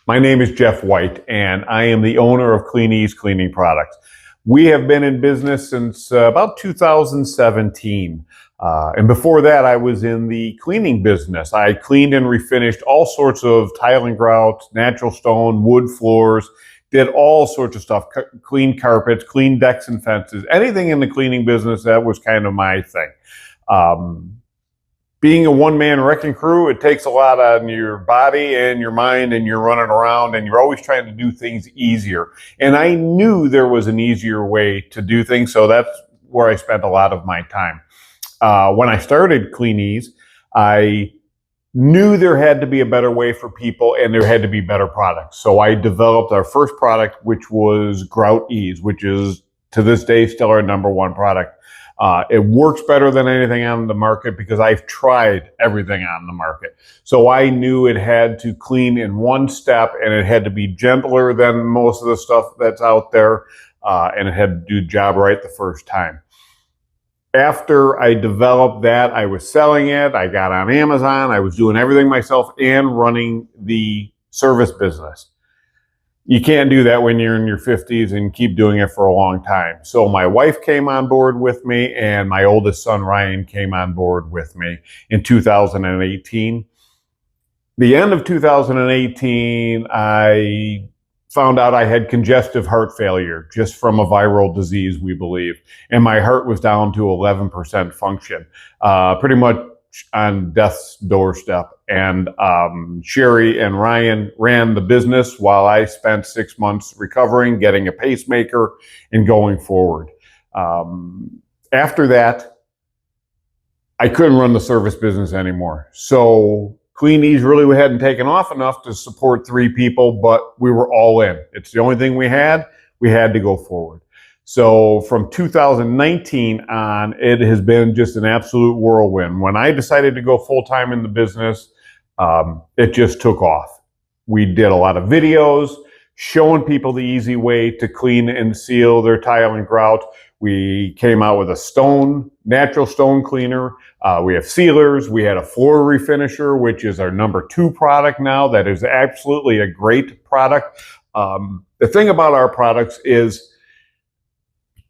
My name is Jeff White, and I am the owner of Clean Eez Cleaning Products. We have been in business since about 2017. And before that, I was in the cleaning business. I cleaned and refinished all sorts of tile and grout, natural stone, wood floors, did all sorts of stuff, cleaned carpets, cleaned decks and fences, anything in the cleaning business. That was kind of my thing. Being a one-man wrecking crew, it takes a lot on your body and your mind, and you're running around and you're always trying to do things easier. And I knew there was an easier way to do things, so that's where I spent a lot of my time. When I started Clean Eez, I knew there had to be a better way for people and there had to be better products. So I developed our first product, which was Grout Eez, which is to this day still our #1 product. It works better than anything on the market because I've tried everything on the market. So I knew it had to clean in one step, and it had to be gentler than most of the stuff that's out there, and it had to do the job right the first time. After I developed that, I was selling it. I got on Amazon. I was doing everything myself and running the service business. You can't do that when you're in your 50s and keep doing it for a long time. So my wife came on board with me, and my oldest son, Ryan, came on board with me in 2018. The end of 2018, I found out I had congestive heart failure just from a viral disease, we believe. And my heart was down to 11% function, pretty much on death's doorstep. And Sherry and Ryan ran the business while I spent 6 months recovering, getting a pacemaker, and going forward. After that, I couldn't run the service business anymore. So Clean Eez really hadn't taken off enough to support 3 people, but we were all in. It's the only thing we had. We had to go forward. So from 2019 on, it has been just an absolute whirlwind. When I decided to go full-time in the business, it just took off. We did a lot of videos showing people the easy way to clean and seal their tile and grout. We came out with a natural stone cleaner. We have sealers. We had a floor refinisher, which is our #2 product now. That is absolutely a great product. The thing about our products is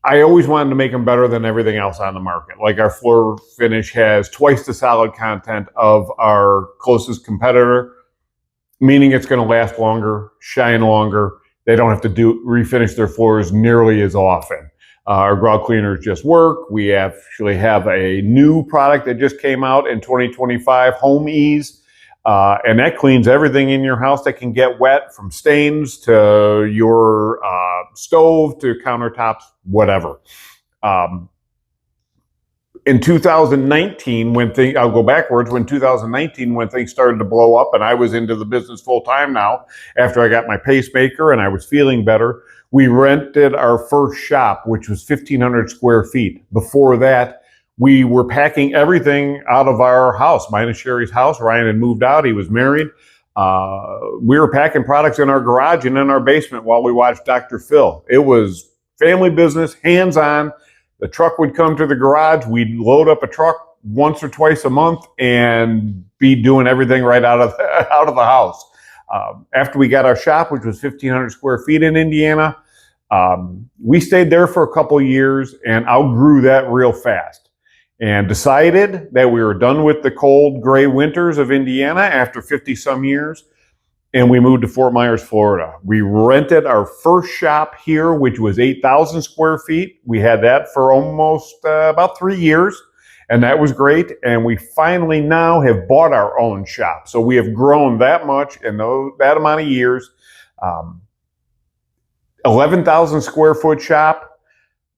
I always wanted to make them better than everything else on the market. Like our floor finish has twice the solid content of our closest competitor, meaning it's going to last longer, shine longer. They don't have to refinish their floors nearly as often. Our grout cleaners just work. We actually have a new product that just came out in 2025, Home Eez. And that cleans everything in your house that can get wet, from stains to your stove to countertops, whatever. In 2019, I'll go backwards, when 2019, when things started to blow up and I was into the business full time now, after I got my pacemaker and I was feeling better, we rented our first shop, which was 1,500 square feet. Before that, we were packing everything out of our house. Mine and Sherry's house. Ryan had moved out. He was married. We were packing products in our garage and in our basement while we watched Dr. Phil. It was family business, hands-on. The truck would come to the garage. We'd load up a truck once or twice a month and be doing everything right out of the house. After we got our shop, which was 1,500 square feet in Indiana, we stayed there for a couple of years and outgrew that real fast, and decided that we were done with the cold, gray winters of Indiana after 50-some years, and we moved to Fort Myers, Florida. We rented our first shop here, which was 8,000 square feet. We had that for almost about 3 years, and that was great. And we finally now have bought our own shop. So we have grown that much in that amount of years. 11,000 square foot shop.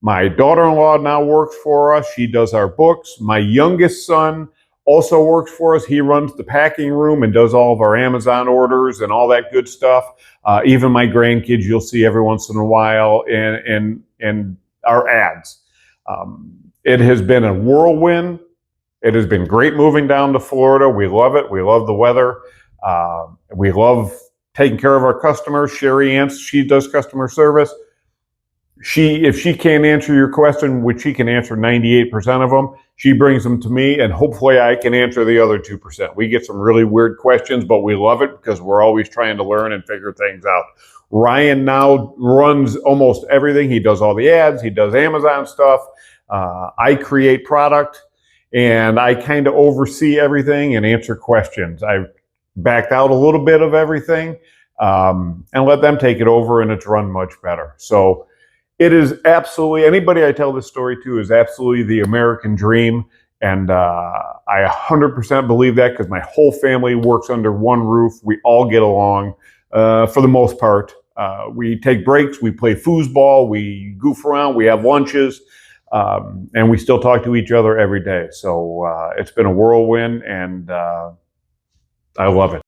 My daughter-in-law now works for us. She does our books. My youngest son also works for us. He runs the packing room and does all of our Amazon orders and all that good stuff. Even my grandkids, you'll see every once in a while in our ads. It has been a whirlwind. It has been great moving down to Florida. We love it. We love the weather. We love taking care of our customers. Sherry Ants, she does customer service. if she can't answer your question, which she can answer 98% of them, she brings them to me, and hopefully I can answer the other 2%. We get some really weird questions, but we love it because we're always trying to learn and figure things out. Ryan now runs almost everything. He does all the ads. He does Amazon stuff. I create product, and I kind of oversee everything and answer questions. I've backed out a little bit of everything and let them take it over, and it's run much better. So it is absolutely, anybody I tell this story to is absolutely the American dream. And I 100% believe that because my whole family works under one roof. We all get along for the most part. We take breaks, we play foosball, we goof around, we have lunches, and we still talk to each other every day. So it's been a whirlwind, and I love it.